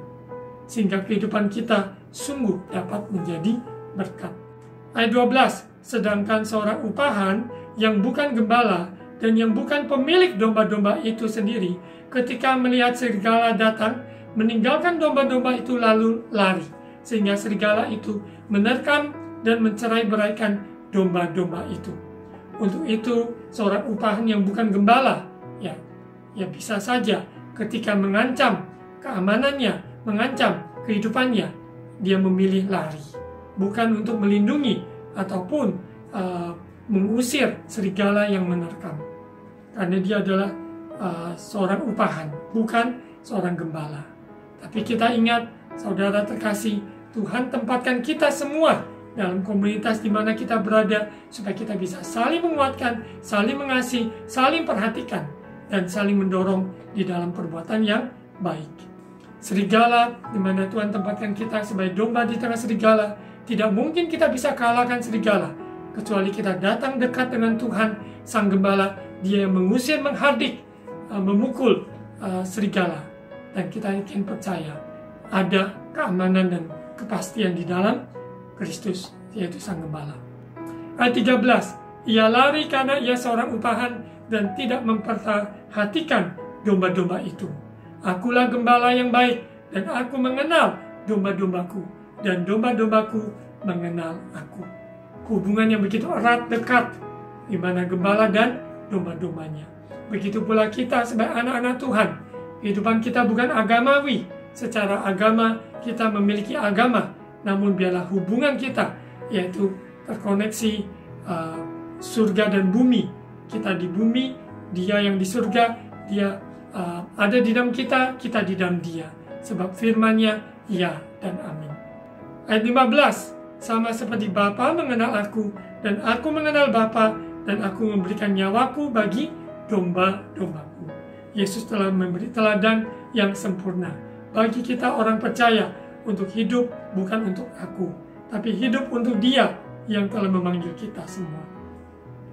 Sehingga kehidupan kita sungguh dapat menjadi berkat. Ayat 12, sedangkan seorang upahan yang bukan gembala dan yang bukan pemilik domba-domba itu sendiri, ketika melihat serigala datang, meninggalkan domba-domba itu lalu lari, sehingga serigala itu menerkam dan mencerai-beraikan domba-domba itu. Untuk itu, seorang upahan yang bukan gembala, ya bisa saja ketika mengancam keamanannya, mengancam kehidupannya, dia memilih lari, bukan untuk melindungi ataupun mengusir serigala yang menerkam, karena dia adalah seorang upahan, bukan seorang gembala. Tapi kita ingat, saudara terkasih, Tuhan tempatkan kita semua dalam komunitas di mana kita berada, supaya kita bisa saling menguatkan, saling mengasihi, saling perhatikan, dan saling mendorong di dalam perbuatan yang baik. Serigala, di mana Tuhan tempatkan kita sebagai domba di tengah serigala, tidak mungkin kita bisa kalahkan serigala, kecuali kita datang dekat dengan Tuhan, Sang Gembala, Dia yang mengusir, menghardik, memukul serigala. Dan kita yakin percaya, ada keamanan dan kepastian di dalam Kristus, yaitu Sang Gembala. Ayat 13, ia lari karena ia seorang upahan dan tidak memperhatikan domba-domba itu. Akulah gembala yang baik, dan aku mengenal domba-dombaku, dan domba-dombaku mengenal aku. Hubungan yang begitu erat, dekat, di mana gembala dan domba-dombanya. Begitu pula kita sebagai anak-anak Tuhan. Kehidupan kita bukan agamawi. Secara agama kita memiliki agama, namun biarlah hubungan kita, yaitu terkoneksi surga dan bumi. Kita di bumi, dia yang di surga, dia ada di dalam kita di dalam dia. Sebab firman-Nya ya dan amin. Ayat 15, sama seperti Bapa mengenal aku, dan aku mengenal Bapa, dan aku memberikan nyawaku bagi domba-dombaku. Yesus telah memberi teladan yang sempurna bagi kita orang percaya untuk hidup bukan untuk aku, tapi hidup untuk Dia yang telah memanggil kita semua.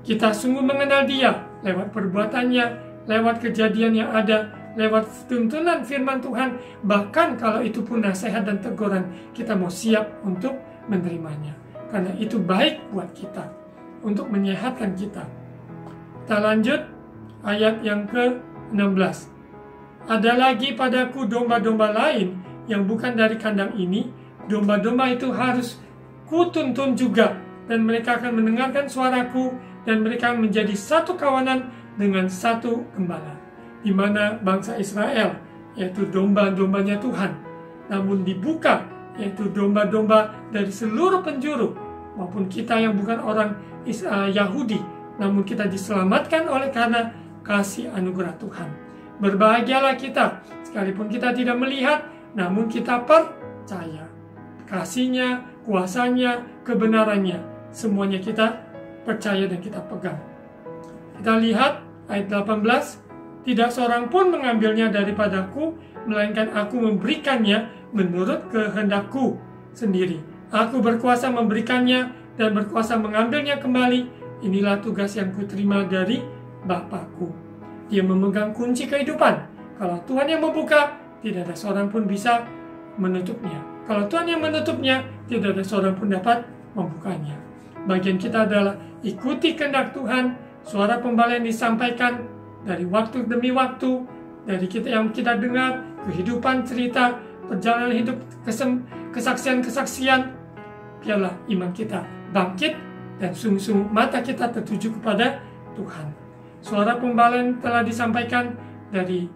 Kita sungguh mengenal Dia lewat perbuatannya, lewat kejadian yang ada, lewat tuntunan firman Tuhan, bahkan kalau itu pun nasihat dan teguran, kita mau siap untuk menerimanya. Karena itu baik buat kita, untuk menyehatkan kita. Kita lanjut ayat yang ke-16. Ada lagi padaku domba-domba lain yang bukan dari kandang ini. Domba-domba itu harus kutuntun juga, dan mereka akan mendengarkan suaraku, dan mereka menjadi satu kawanan dengan satu gembala. Di mana bangsa Israel, yaitu domba-dombanya Tuhan, namun dibuka, yaitu domba-domba dari seluruh penjuru, maupun kita yang bukan orang Yahudi, namun kita diselamatkan oleh karena kasih anugerah Tuhan. Berbahagialah kita, sekalipun kita tidak melihat, namun kita percaya. Kasih-Nya, kuasanya, kebenarannya, semuanya kita percaya dan kita pegang. Kita lihat ayat 18, tidak seorang pun mengambilnya daripadaku, melainkan aku memberikannya menurut kehendakku sendiri. Aku berkuasa memberikannya dan berkuasa mengambilnya kembali. Inilah tugas yang kuterima dari Bapakku. Dia memegang kunci kehidupan. Kalau Tuhan yang membuka, tidak ada seorang pun bisa menutupnya. Kalau Tuhan yang menutupnya, tidak ada seorang pun dapat membukanya. Bagian kita adalah ikuti kehendak Tuhan. Suara pembala yang disampaikan dari waktu demi waktu, dari yang kita dengar, kehidupan, cerita, perjalanan hidup, kesaksian-kesaksian, biarlah iman kita bangkit dan sungguh-sungguh mata kita tertuju kepada Tuhan. Suara pembala yang telah disampaikan dari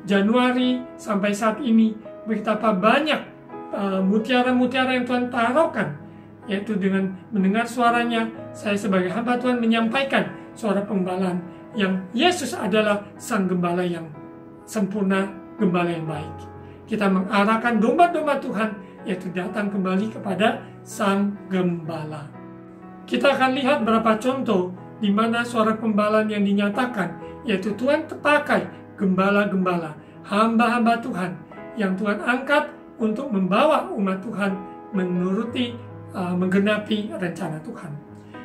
Januari sampai saat ini, betapa banyak mutiara-mutiara yang Tuhan taruhkan, yaitu dengan mendengar suaranya. Saya sebagai hamba Tuhan menyampaikan suara pembalaan yang Yesus adalah sang gembala yang sempurna, gembala yang baik. Kita mengarahkan domba-domba Tuhan, yaitu datang kembali kepada sang gembala. Kita akan lihat beberapa contoh di mana suara pembalaan yang dinyatakan, yaitu Tuhan terpakai gembala-gembala, hamba-hamba Tuhan yang Tuhan angkat untuk membawa umat Tuhan menuruti, menggenapi rencana Tuhan.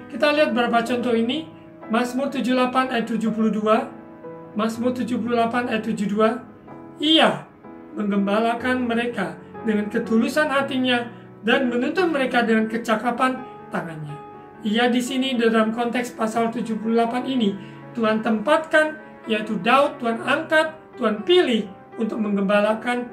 Kita lihat beberapa contoh ini. Mazmur 78 ayat 72, Mazmur 78 ayat 72, Ia menggembalakan mereka dengan ketulusan hatinya dan menuntun mereka dengan kecakapan tangannya. Ia di sini dalam konteks pasal 78 ini, Tuhan tempatkan, yaitu Daud, Tuhan angkat, Tuhan pilih untuk menggembalakan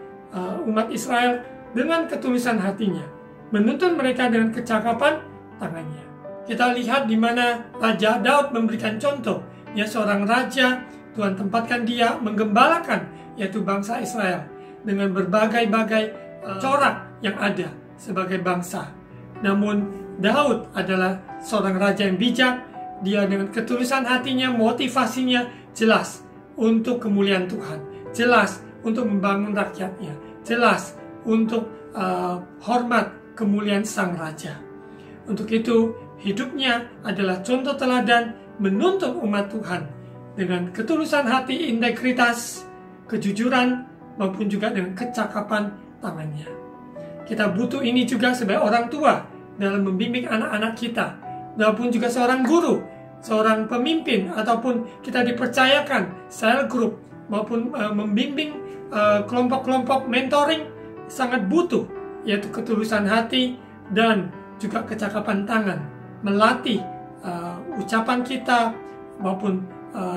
umat Israel dengan ketulusan hatinya, menuntun mereka dengan kecakapan tangannya. Kita lihat di mana Raja Daud memberikan contoh. Dia seorang raja, Tuhan tempatkan dia menggembalakan, yaitu bangsa Israel, dengan berbagai-bagai corak yang ada sebagai bangsa. Namun Daud adalah seorang raja yang bijak. Dia dengan ketulusan hatinya, motivasinya jelas untuk kemuliaan Tuhan, jelas untuk membangun rakyatnya, jelas untuk hormat kemuliaan sang raja. Untuk itu hidupnya adalah contoh teladan menuntun umat Tuhan dengan ketulusan hati, integritas, kejujuran, maupun juga dengan kecakapan tangannya. Kita butuh ini juga sebagai orang tua dalam membimbing anak-anak kita, maupun juga seorang guru, seorang pemimpin, ataupun kita dipercayakan cell group, maupun membimbing kelompok-kelompok mentoring, sangat butuh, yaitu ketulusan hati dan juga kecakapan tangan. Melatih ucapan kita, maupun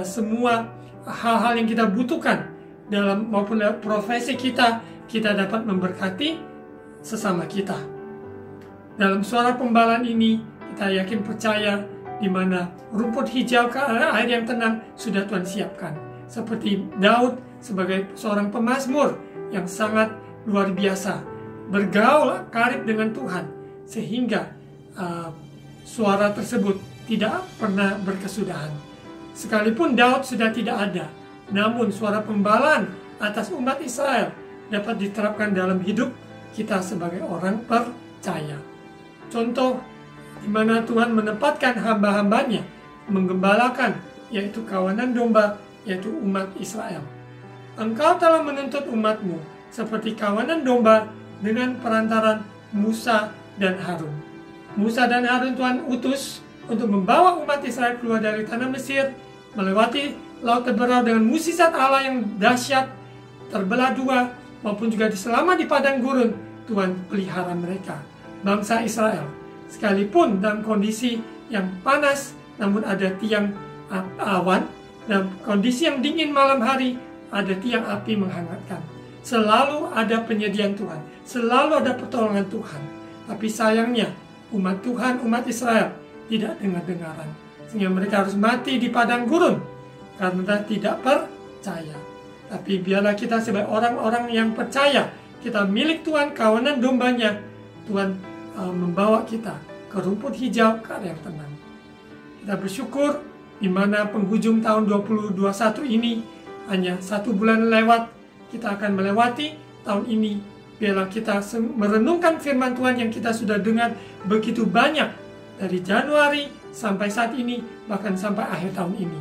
semua hal-hal yang kita butuhkan maupun profesi kita dapat memberkati sesama kita. Dalam suara pembalaan ini kita yakin percaya di mana rumput hijau ke arah air yang tenang sudah Tuhan siapkan. Seperti Daud sebagai seorang pemazmur yang sangat luar biasa, bergaul karib dengan Tuhan sehingga suara tersebut tidak pernah berkesudahan. Sekalipun Daud sudah tidak ada, namun suara pembalaan atas umat Israel dapat diterapkan dalam hidup kita sebagai orang percaya. Contoh di mana Tuhan menempatkan hamba-hambanya menggembalakan, yaitu kawanan domba, yaitu umat Israel. Engkau telah menuntut umatmu seperti kawanan domba dengan perantaran Musa dan Harun. Musa dan Harun Tuhan utus untuk membawa umat Israel keluar dari tanah Mesir, melewati Laut Teberau dengan mukjizat Allah yang dahsyat, terbelah dua, maupun juga selama di padang gurun, Tuhan pelihara mereka, bangsa Israel. Sekalipun dalam kondisi yang panas, namun ada tiang awan, dan kondisi yang dingin malam hari, ada tiang api menghangatkan. Selalu ada penyediaan Tuhan, selalu ada pertolongan Tuhan. Tapi sayangnya, umat Tuhan, umat Israel tidak dengar-dengaran, sehingga mereka harus mati di padang gurun karena tidak percaya. Tapi biarlah kita sebagai orang-orang yang percaya, kita milik Tuhan, kawanan dombanya, Tuhan membawa kita ke rumput hijau, ke area yang tenang. Kita bersyukur di mana penghujung tahun 2021 ini hanya 1 bulan lewat, kita akan melewati tahun ini. Biarlah kita merenungkan firman Tuhan yang kita sudah dengar begitu banyak dari Januari sampai saat ini, bahkan sampai akhir tahun ini.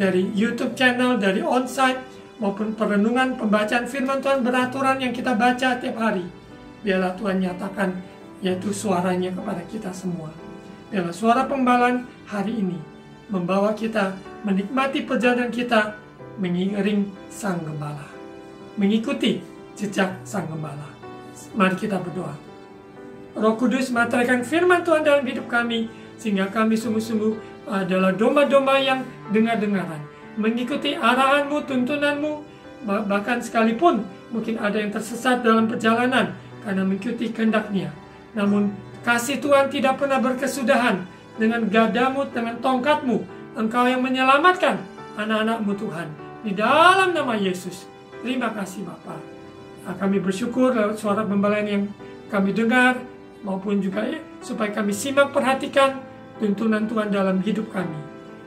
Dari YouTube channel, dari onsite, maupun perenungan pembacaan firman Tuhan beraturan yang kita baca tiap hari. Biarlah Tuhan nyatakan, yaitu suaranya kepada kita semua. Biarlah suara pembalaan hari ini membawa kita menikmati perjalanan kita mengiring Sang Gembala, mengikuti jejak Sang Gembala. Mari kita berdoa. Roh Kudus, meteraikan firman Tuhan dalam hidup kami, sehingga kami sungguh-sungguh adalah domba-domba yang dengar-dengaran, mengikuti arahanmu, tuntunanmu, bahkan sekalipun mungkin ada yang tersesat dalam perjalanan karena mengikuti kehendak-Nya. Namun kasih Tuhan tidak pernah berkesudahan. Dengan gadamu, dengan tongkatmu, Engkau yang menyelamatkan anak-anakmu Tuhan. Di dalam nama Yesus, terima kasih Bapa. Kami bersyukur lewat suara pembalaan yang kami dengar, maupun juga supaya kami simak perhatikan tuntunan Tuhan dalam hidup kami.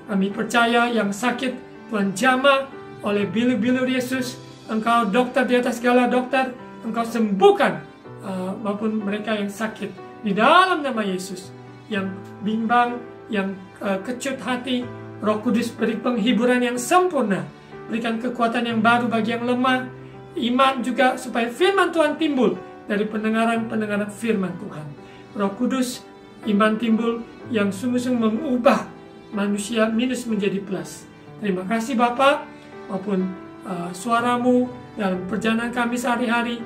Kami percaya yang sakit Tuhan jamah oleh bilur-bilur Yesus. Engkau dokter di atas segala dokter, Engkau sembuhkan maupun mereka yang sakit di dalam nama Yesus. Yang bimbang, yang kecut hati, Roh Kudus beri penghiburan yang sempurna, berikan kekuatan yang baru bagi yang lemah, iman juga supaya firman Tuhan timbul dari pendengaran firman Tuhan. Roh Kudus, iman timbul yang sungguh-sungguh mengubah manusia minus menjadi plus. Terima kasih Bapa, maupun suaramu dalam perjalanan kami sehari-hari,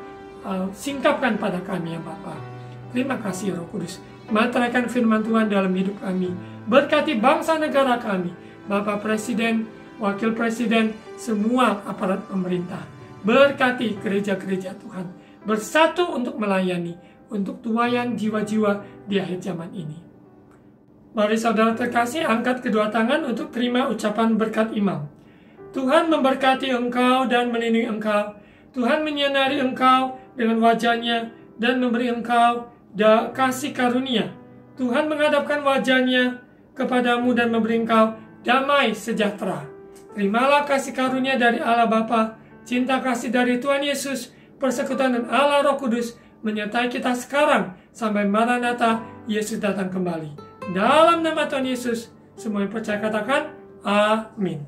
singkapkan pada kami ya Bapa. Terima kasih Roh Kudus, meteraikan firman Tuhan dalam hidup kami. Berkati bangsa negara kami, Bapak Presiden, Wakil Presiden, semua aparat pemerintah. Berkati gereja-gereja Tuhan, bersatu untuk melayani, untuk tuaian jiwa-jiwa di akhir zaman ini. Mari saudara terkasih, angkat kedua tangan untuk terima ucapan berkat imam. Tuhan memberkati engkau dan melindungi engkau. Tuhan menyinari engkau dengan wajahnya dan memberi engkau kasih karunia. Tuhan menghadapkan wajahnya kepadamu dan memberi engkau damai sejahtera. Terimalah kasih karunia dari Allah Bapa, cinta kasih dari Tuhan Yesus, persekutuan dan Allah Roh Kudus menyertai kita sekarang sampai Maranatha, Yesus datang kembali. Dalam nama Tuhan Yesus, semua yang percaya katakan amin.